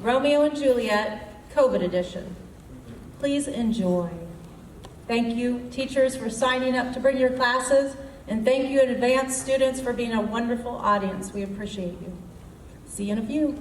Romeo and Juliet, COVID edition. Please enjoy. Thank you, teachers, for signing up to bring your classes, and thank you in advance, students, for being a wonderful audience. We appreciate you. See you in a few.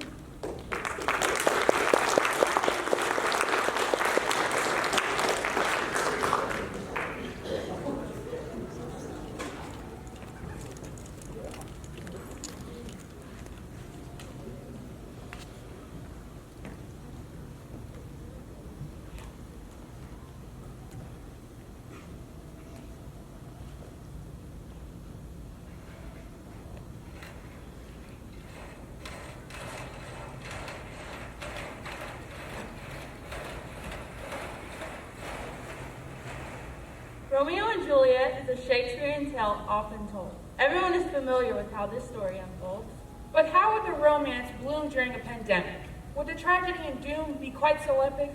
Romeo and Juliet is a Shakespearean tale often told. Everyone is familiar with how this story unfolds. But how would the romance bloom during a pandemic? Would the tragedy and doom be quite so epic?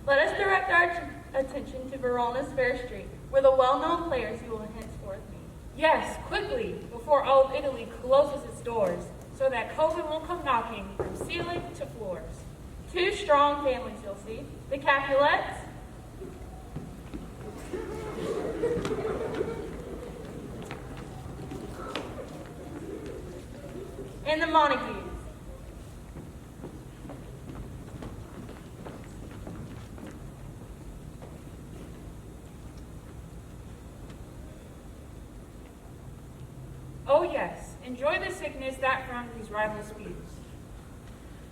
Let us direct our attention to Verona's fair street, where the well-known players you will henceforth meet. Yes, quickly, before all of Italy closes its doors, so that COVID won't come knocking from ceiling to floors. Two strong families you'll see, the Capulets and the Montagues. Oh yes, enjoy the sickness that from these rival spews.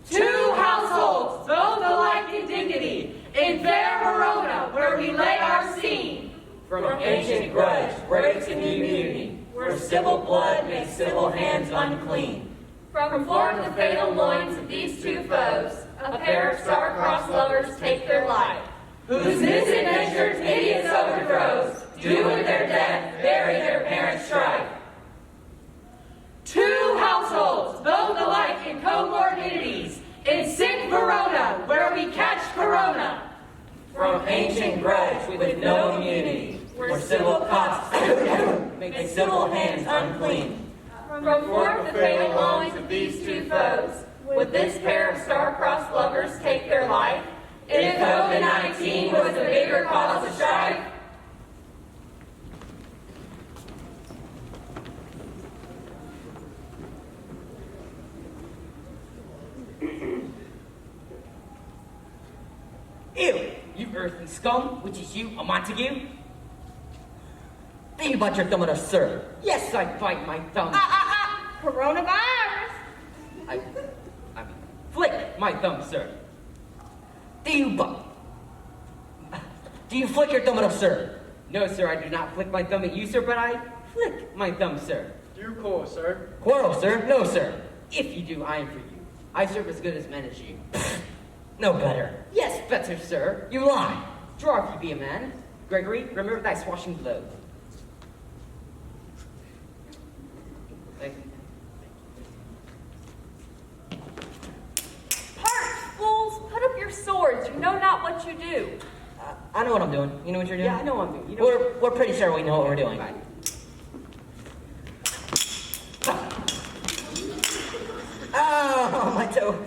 Two households, both alike in dignity, in fair Verona, where we lay our scene. From ancient grudge breaks a new unity, where civil blood makes civil hands unclean. From forth the fatal loins of these two foes, a pair of star-crossed lovers take their life, whose misadventures hideous overthrows do with their death bury their parents' strife. Two households, both alike in comorbidities, in sick Verona, where we catch corona. From ancient grudge with no immunity, where civil costs make civil hands unclean. From forth the fatal loins of these two foes, would this pair of star-crossed lovers take their life, if COVID-19 was a bigger cause of strife? Ew, you earthly scum, which is you, a Montague? Think about your thumb on a sir. Yes, I bite my thumb. Coronavirus. I mean, flick my thumb, sir. Do you flick your thumb at us, sir? No, sir, I do not flick my thumb at you, sir, but I flick my thumb, sir. Do you quarrel, sir? Quarrel, sir? No, sir. If you do, I am for you. I serve as good as men as you. No better. Yes, better, sir. You lie. Draw if you be a man. Gregory, remember thy swashing blow. Thank you. Part, fools, put up your swords. You know not what you do. I know what I'm doing. You know what you're doing? Yeah, I know what I'm doing. You know We're pretty sure we know what we're doing. Right. Oh, my toe.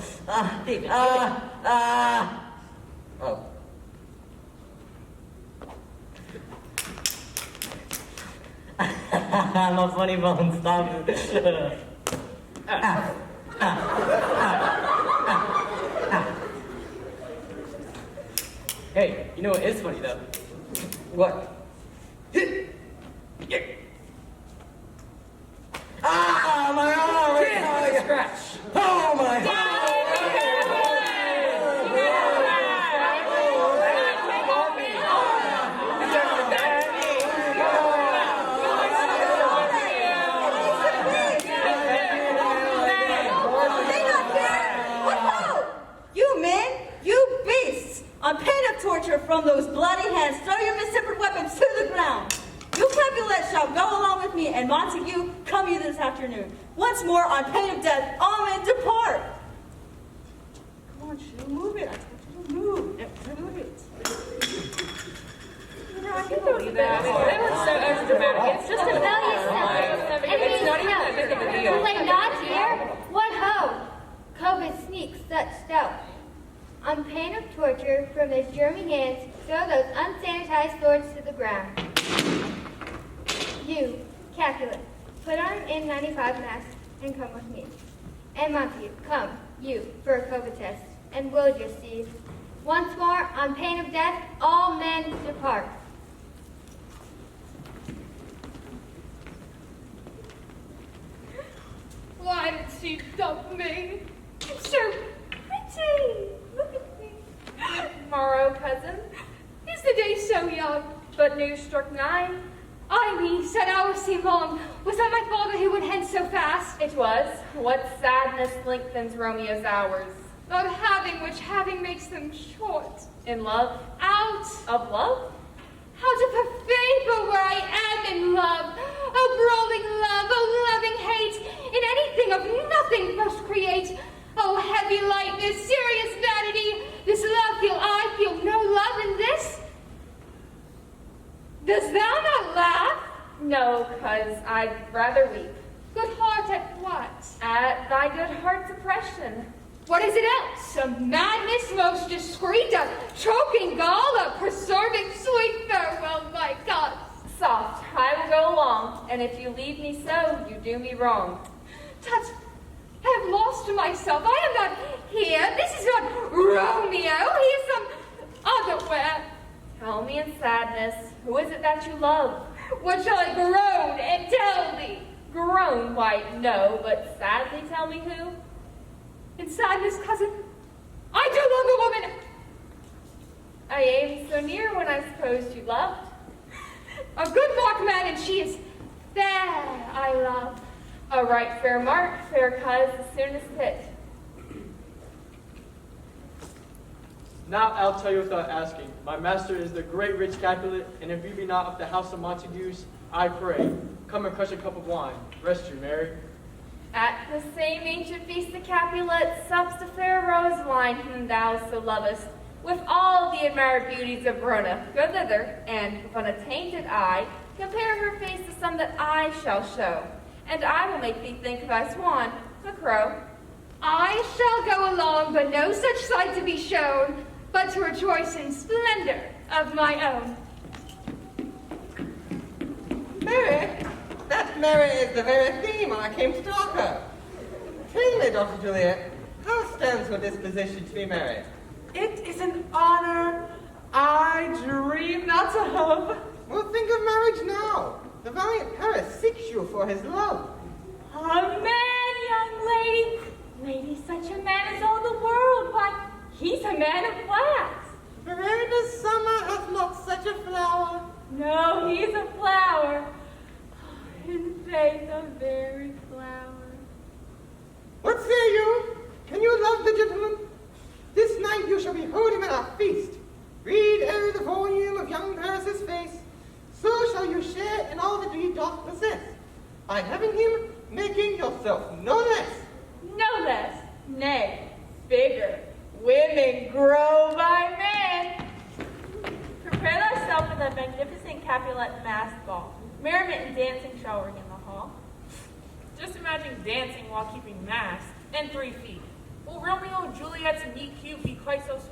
David, Oh. I'm a funny bone, stop it. Hey, you know what is funny though? What? Ah, my arm! Just a scratch. Oh, my On pain of torture from those bloody hands, throw your mistempered weapons to the ground. You Capulet shall go along with me, and Montague, come you this afternoon. Once more, on pain of death, all men depart. Come on, Shu, move it. I told you to move. Move it. I can believe that. They were so overdramatic. It's just a It's not even that big of a deal. Like not here? What ho? COVID sneaks such stealth. On pain of torture, from those germy hands, throw those unsanitized swords to the ground. You, Capulet, put on an N95 mask and come with me. And Montague, come, you, for a COVID test, and will your seed. Once more, on pain of death, all men depart. Why did she dump me? I'm so pretty. Look at me. Tomorrow, cousin. Is the day so young? But news struck 9. I mean, said hours seem long. Was that my father who went hence so fast? It was. What sadness lengthens Romeo's hours? Not having which having makes them short. In love? Out. Of love? How to put favor where I am in love. Oh, brawling love, oh, loving hate. In anything of nothing must create. Oh, heavy lightness, serious vanity. This love feel I feel no love in this. Dost thou not laugh? No, cuz I'd rather weep. Good heart at what? At thy good heart's oppression. What is it else? A madness most discreet, a choking gall, a preserving sweet farewell, my God. Soft, I will go along, and if you leave me so, you do me wrong. Tut, I have lost myself. I am not here. This is not Romeo. He is some otherwhere. Tell me in sadness, who is it that you love? What shall I groan and tell thee? Groan, why, no, but sadly tell me who? In sadness, cousin, I do love a woman. I aimed so near when I supposed you loved. A good mark man, and she is fair, I love. A right fair mark, fair cuz, the soonest hit. Now I'll tell you without asking. My master is the great rich Capulet, and if you be not of the house of Montagues, I pray, come and crush a cup of wine. Rest you, Mary. At the same ancient feast the Capulet sups the fair Rosaline whom thou so lovest, with all the admired beauties of Verona. Go thither, and with an attainted eye, compare her face to some that I shall show, and I will make thee think of thy swan, the crow. I shall go along, but no such sight to be shown, but to rejoice in splendor of my own. Mary, that Mary is the very theme I came to talk of. Tell me, Dr. Juliet, how stands your disposition to be married? It is an honor I dream not of. Well, think of marriage now. The valiant Paris seeks you for his love. A man, young lady. Maybe such a man is all the world. Why, he's a man of class. Verona's summer hath not such a flower. No, he's a flower. In faith, a very flower. What say you? Can you love the gentleman? This night you shall behold him at our feast. Read ere the volume of young Paris's face. So shall you share in all that he doth possess. By having him, making yourself no less. No less, nay, bigger. Women grow by men. Prepare thyself for the magnificent Capulet masked ball. Merriment and dancing shall ring in the hall. Just imagine dancing while keeping mask and 3 feet. Will Romeo and Juliet's meet cute be quite so sweet?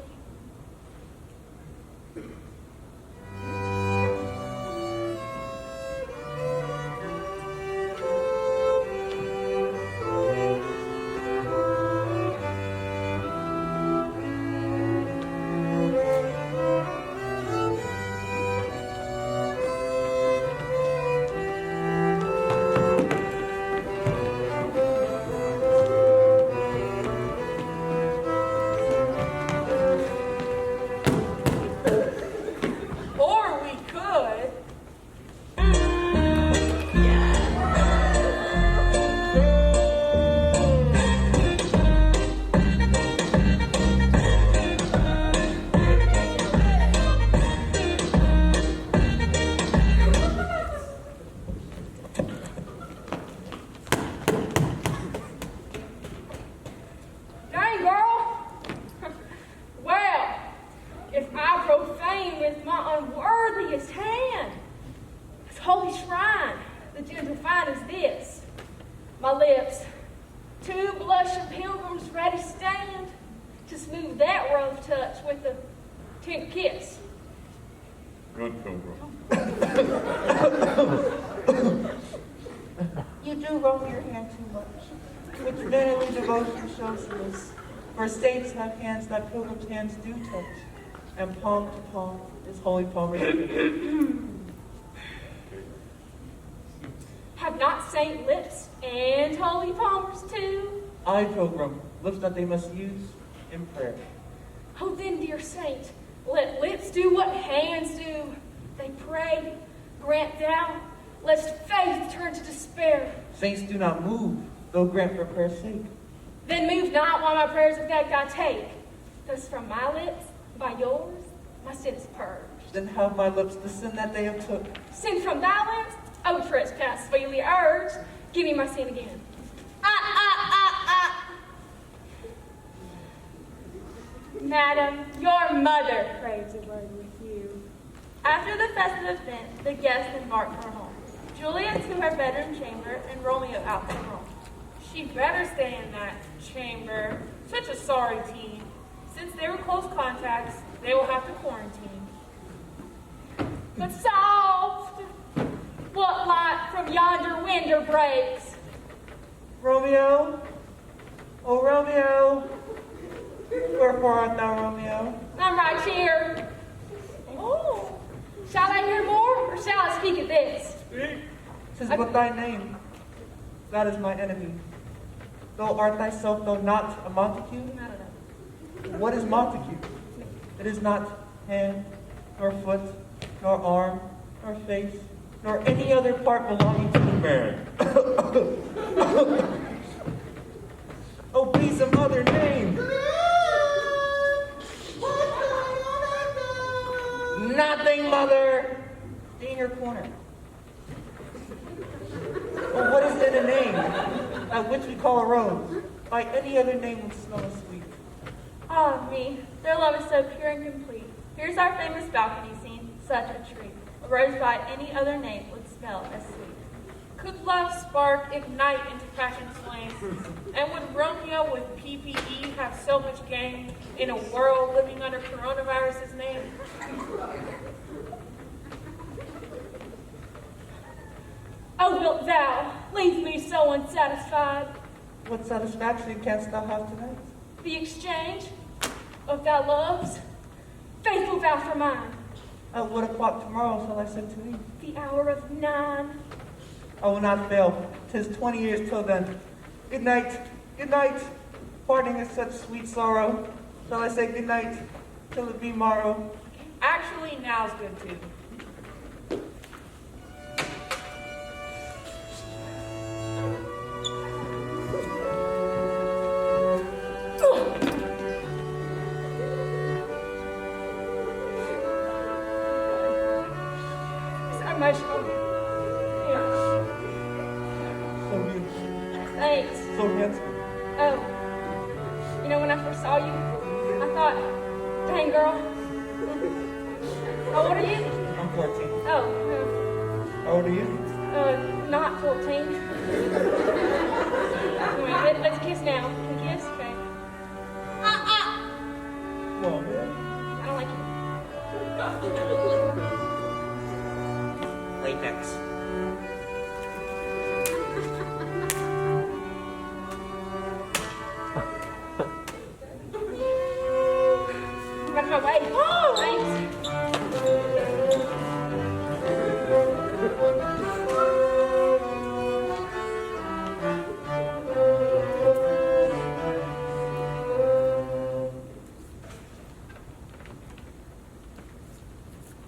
smooth that rough touch with a tender kiss. Good pilgrim. You do rub your hand too much, which mannerly devotion shows this. For saints have hands that pilgrims' hands do touch, and palm to palm is holy palm received. Have not saint lips and holy palmers too? I, pilgrim, lips that they must use in prayer. Oh then, dear saint, let lips do what hands do. They pray, grant thou, lest faith turn to despair. Saints do not move, though grant for prayer's sake. Then move not while my prayers effect I take. Thus from my lips, by yours, my sin is purged. Then have my lips the sin that they have took. Sin from thy lips, O trespass feebly urged. Give me my sin again. Madam, your mother craves a word with you. After the festive event, the guests embarked for home. Juliet to her bedroom chamber, and Romeo out to Rome. She'd better stay in that chamber. Such a sorry team. Since they were close contacts, they will have to quarantine. But soft, what light from yonder window breaks? Romeo, oh Romeo, wherefore art thou, Romeo? I'm right here. Oh, shall I hear more, or shall I speak of this? Tis but thy name, that is my enemy. Though art thyself, though not a Montague? I don't know. What is Montague? It is not hand, nor foot, nor arm, nor face, nor any other part belonging to the man. Oh, be some other name. Nothing, mother. Stay in your corner. Oh, what is in a name, which we call a rose? By any other name would smell as sweet. Ah, me, their love is so pure and complete. Here's our famous balcony scene, such a treat. A rose by any other name would smell as sweet. Could love spark ignite into passion's flame? And would Romeo with PPE have so much gain in a world living under coronavirus's name? Oh, wilt thou leave me so unsatisfied? What satisfaction canst thou have tonight? The exchange of thy loves, faithful vow for mine. At what o'clock tomorrow shall I send to thee? The hour of 9. I will not fail. 'Tis 20 years till then. Good night, good night. Parting is such sweet sorrow. Shall I say good night till it be morrow? Actually, now's good too. Much. Here. So beautiful. Thanks. So handsome. Oh, you know, when I first saw you, I thought, dang girl. How old are you? I'm 14. Oh, How old are you? not 14. Anyway, let's kiss now. Can we kiss? Okay. Well, man. I don't like you. Latex. Run my way. Oh, thanks.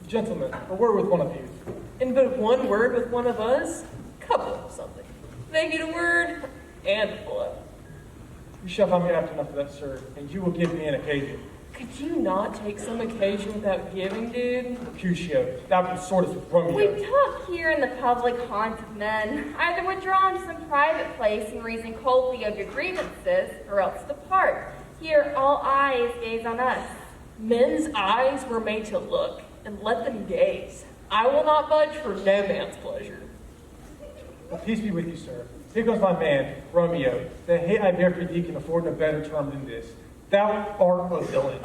Gentlemen, a word with one of you. And but one word with one of us? Couple of something. They get a word and a blow. You shall find me after enough of that, sir, and you will give me an occasion. Could you not take some occasion without giving, dude? Mercutio, thou consortest with Romeo. We talk here in the public haunt of men. Either withdraw into some private place and reason coldly of your grievances, or else depart. Here all eyes gaze on us. Men's eyes were made to look, and let them gaze. I will not budge for no man's pleasure. Well, peace be with you, sir. Here comes my man, Romeo. The hate I bear for thee can afford no better term than this. Thou art a villain.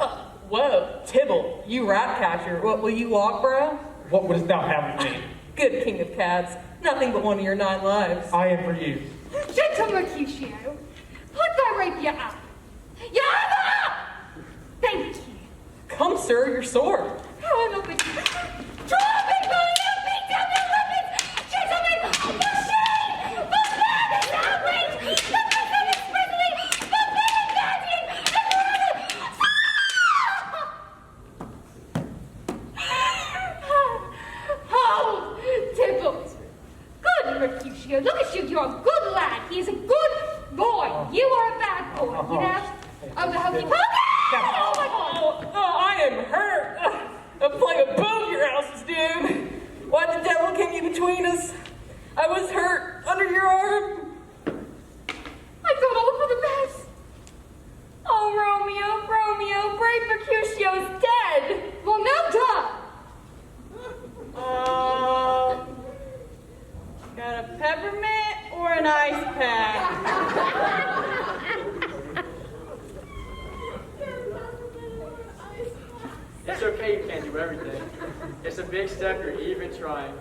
Whoa, Tybalt, you rat catcher. What will you walk, bro? What wouldst thou have with me? Good king of cats. Nothing but one of your 9 lives. I am for you. Gentle Mercutio, put thy rapier up. Yama! Thank you. Come, sir, your sword. How an open. Draw big boy, beat down their weapons! Gentlemen, for shame! For madness, outrage! The wisdom expressly! The veiled guardian! Hold, Tybalt! Good, Mercutio. Look at you. You're a good lad. He is a good boy. You are a bad boy. You know? Oh, the hokey pokey! Oh, my God! Oh, I am hurt. I'm playing a both your houses, dude. Why the devil came you between us? I was hurt under your arm. I thought all for the best. Oh, Romeo, brave Mercutio's dead. Well, now done. Got a peppermint or an ice pack? It's okay, you can't do everything. It's a big step, you're even trying.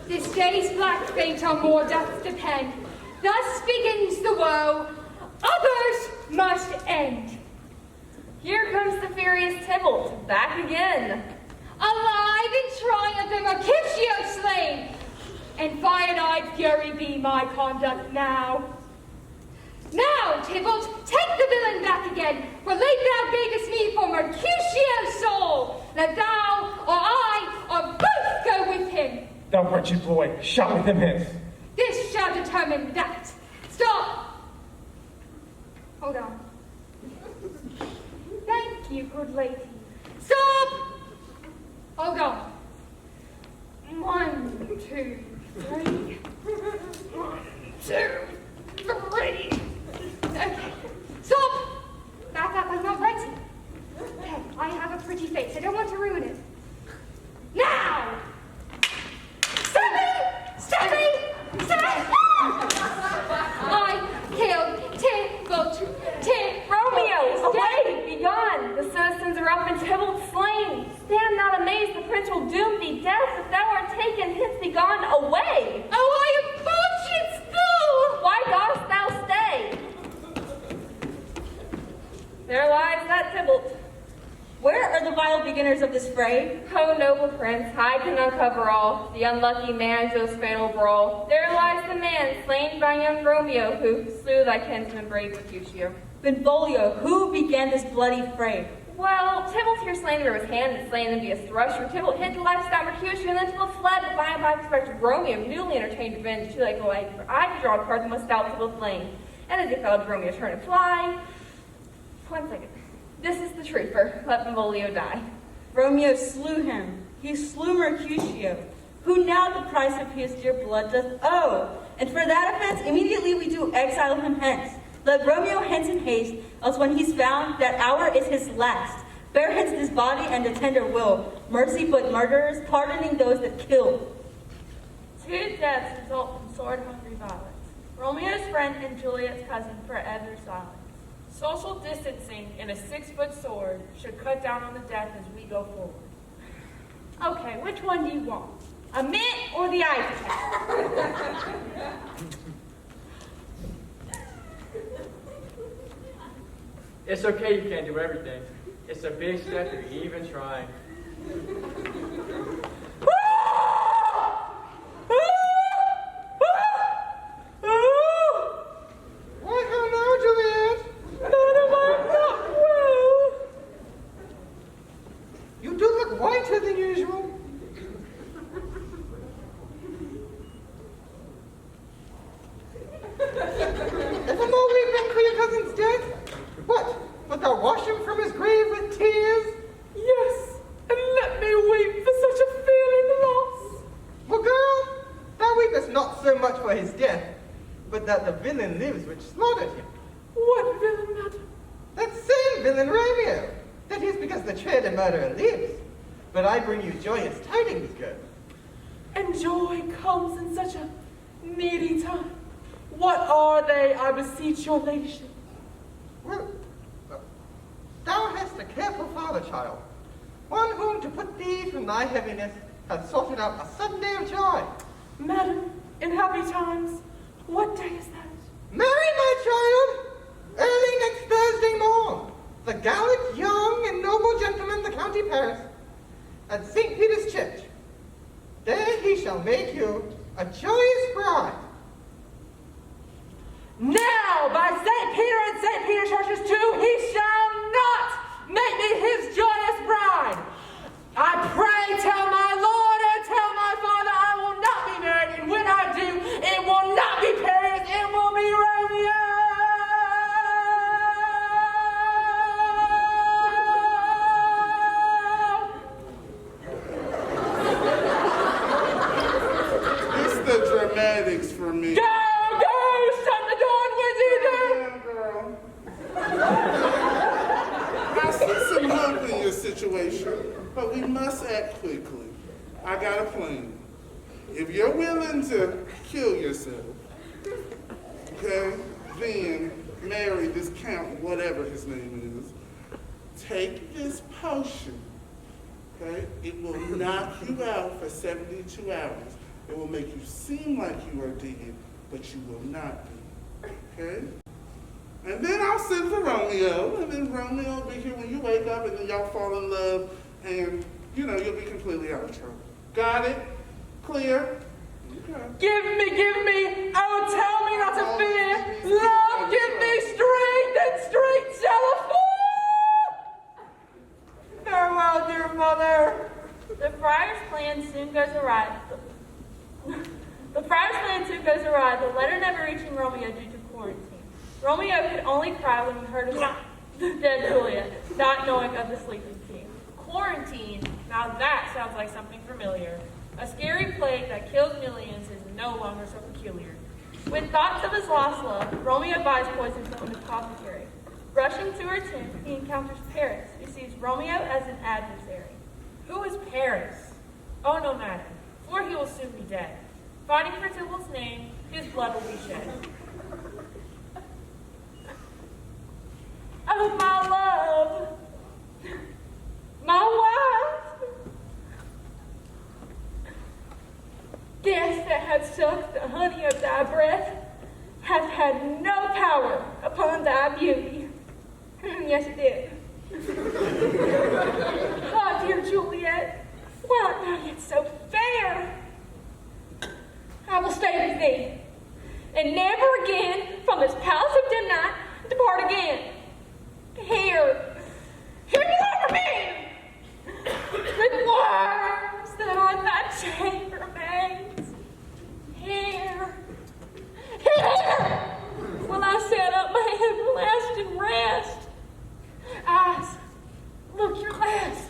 This day's black fate on more deaths depend. Thus begins the woe. Others must end. Here comes the furious Tybalt, back again. Alive in triumph am Mercutio slain, and fire-eyed fury be my conduct now. Now, Tybalt, take the villain back again, for late thou gavest me for Mercutio's soul. Let thou or I or both go with him. Thou wretched boy, shout with him hence. This shall determine that. Stop! Hold on. Thank you, good lady. Stop! Hold on. 1, 2, 3. 1, 2, 3. Okay. Stop! Back up, I'm not ready. Okay, I have a pretty face. I don't want to ruin it. Now! Steppy! I killed Tybalt. Romeo, away, be gone. The citizens are up and Tybalt slain. Stand not amazed, the prince will doom thee death. If thou art taken, hence be gone away. Oh, I am fortune still! Why dost thou stay? There lies that Tybalt. Where are the vile beginners of this fray? Oh, noble prince, I can uncover all. The unlucky man Joe's fatal brawl. There lies the man slain by young Romeo, who slew thy kinsman brave Mercutio. Benvolio, who began this bloody fray? Well, Tybalt here slain him with his hand and slain him via thrust. Tybalt hid the lifestyle Mercutio, and then Tybalt fled, but by and by suspected Romeo, newly entertained revenge, too late away. For I to draw a card that must stout Tybalt slain. And as he fell, Romeo turn and fly. 1 second. This is the trooper. Let Benvolio die. Romeo slew him. He slew Mercutio, who now the price of his dear blood doth owe. And for that offense, immediately we do exile him hence. Let Romeo hence in haste, else when he's found, that hour is his last. Bear hence this body and the tender will. Mercy but murderers, pardoning those that kill. 2 deaths result from sword-hungry violence. Romeo's friend and Juliet's cousin forever silent. Social distancing and a 6-foot sword should cut down on the death as we go forward. Okay, which one do you want? A mint or the ice pack? It's okay, you can't do everything. It's a big step, you're even trying. Why, how now, Juliet? You do look whiter than usual. Evermore weeping for your cousin's death? What? Wilt thou wash him from his grave with tears? Yes, and let me weep for such a feeling loss. Well, girl, thou weepest not so much for his death, but that the villain lives which slaughtered him. What villain, madam? That same villain Romeo. That is because the traitor murderer lives. But I bring you joyous tidings, girl. And joy comes in such a needy time. What are they, I beseech your ladyship? Well, thou hast a careful father, child, one whom to put thee from thy heaviness hath sorted out a sudden day of joy. Madam, in happy times, what day is that? Marry, my child, early next Thursday morn, the gallant, young, and noble gentleman of the county Paris, at St. Peter's Church. There he shall make you a joyous bride. Now, by St. Peter and St. Peter churches too, he shall not make me his joyous bride. I pray tell my Lord and tell my Father I will not be married, and when I do, it will not be Paris, it will be Romeo. It's the dramatics for me. Go, shut the door and with you there. I see some hope in your situation, but we must act quickly. I got a plan. If you're willing to kill yourself, okay, then marry this count, whatever his name is. Take this potion, okay? It will knock you out for 72 hours. It will make you seem like you are dead, but you will not be, okay? And then I'll send for Romeo, and then Romeo will be here when you wake up, and then y'all fall in love, and, you'll be completely out of trouble. Got it? Clear? Okay. Give me, oh tell me not to fear. Love, give me strength, and strength shall afford. Farewell, dear mother. The friar's plan soon goes awry. The friar's plan soon goes awry, the letter never reaching Romeo due to quarantine. Romeo could only cry when he heard of the dead Juliet, not knowing of the sleeping king. Quarantine, now that sounds like something familiar. A scary plague that kills millions is no longer so peculiar. With thoughts of his lost love, Romeo buys poison from an apothecary. Rushing to her tent, he encounters Paris, who sees Romeo as an adversary. Who is Paris? Oh no, madam, for he will soon be dead. Fighting for Tybalt's name, his blood will be shed. Oh, my love, my wife, death that hath sucked the honey of thy breath hath had no power upon thy beauty. Yes, it did. Oh, dear Juliet, why art thou yet so fair? I will stay with thee, and never again from this palace of dim night depart again. Here before me, with worms that on thy chamber remains. Here will I set up my everlasting rest. Eyes, look your last.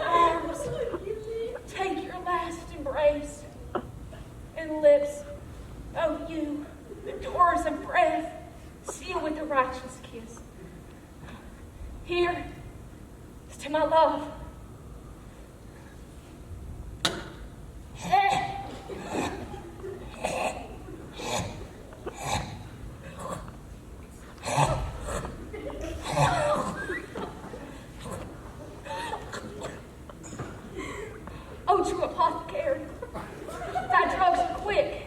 Arms, take your last embrace. And lips, oh you, the doors of breath, seal with a righteous kiss. Here is to my love. Oh, true apothecary, thy drugs are quick.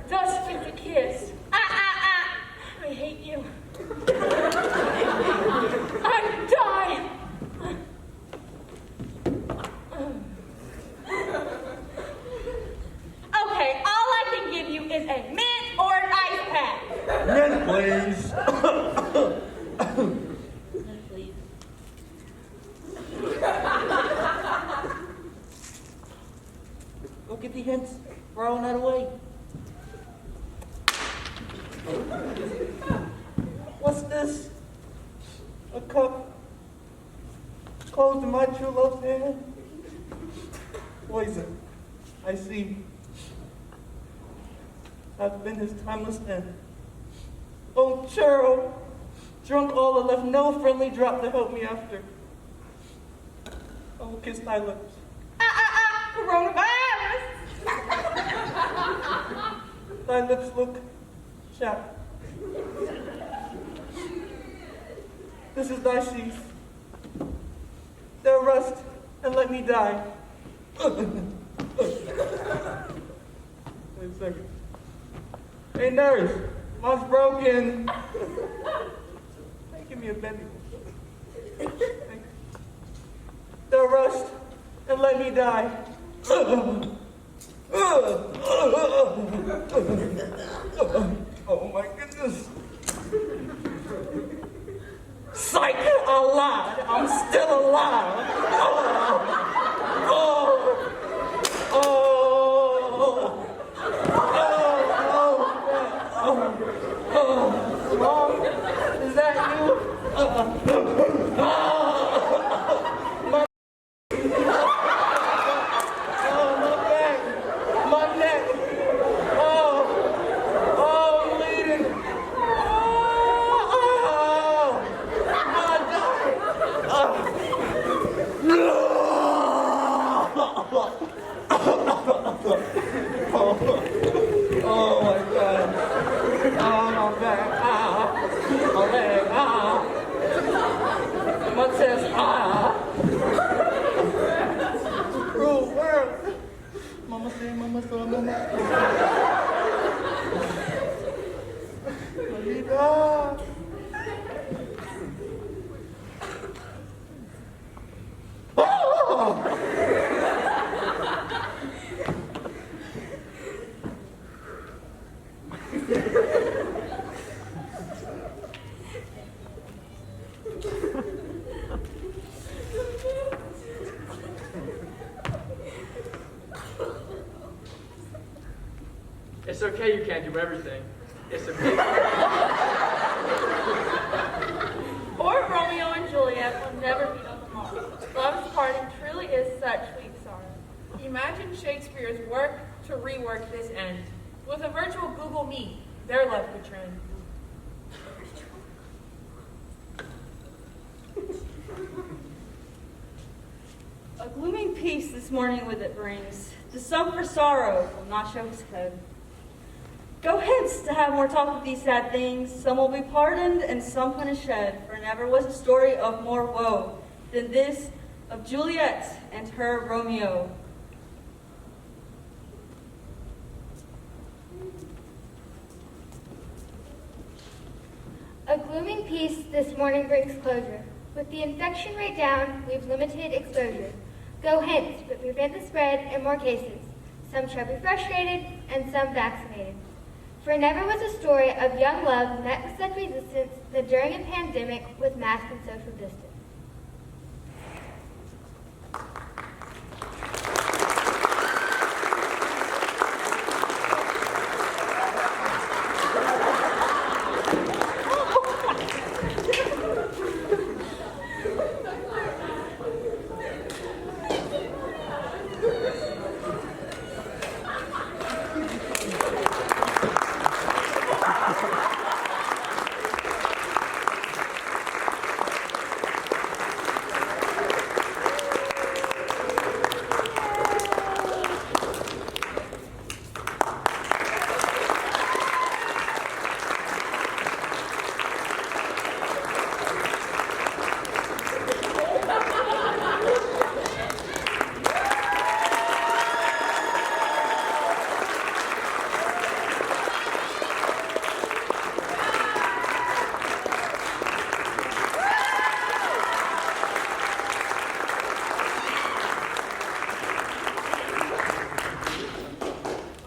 Thus give the kiss. I hate you. I'm dying. Okay, all I can give you is a mint or an ice pack. Mint, please. Please. Go get the hints. Throwing that away. What's this? A cup closed in my true love's hand? Poison. I see. I've been his timeless end. Oh, churl, drunk all and left no friendly drop to help me after. Oh, kiss thy lips. Coronavirus. Thy lips look chapped. This is thy cease. There rest and let me die. Wait a second. Hey nurse, mine's broken. Hey, give me a bendy. There rest and let me die. Oh my goodness. Psych, alive. I'm still alive. Mom, is that you? It's okay you can't do everything. It's a big Or Romeo and Juliet will never meet on the mark. Love's parting truly is such sweet sorrow. Imagine Shakespeare's work to rework this end. With a virtual Google Meet, their love could trend. A glooming peace this morning with it brings. To some for sorrow will not show his head. Go hence to have more talk of these sad things. Some will be pardoned and some punished shed. For never was a story of more woe than this of Juliet and her Romeo. A glooming peace this morning brings closure. With the infection rate down, we've limited exposure. Go hence, but prevent the spread in more cases. Some shall be frustrated, and some vaccinated. For never was a story of young love met with such resistance than during a pandemic with mask and social distance.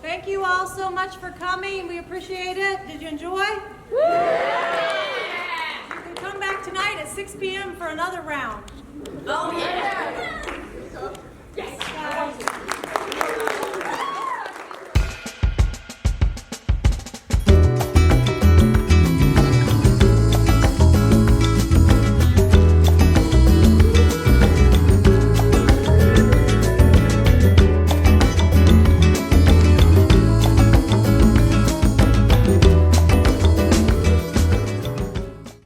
Thank you all so much for coming. We appreciate it. Did you enjoy? You can come back tonight at 6 p.m. for another round. Oh, yeah.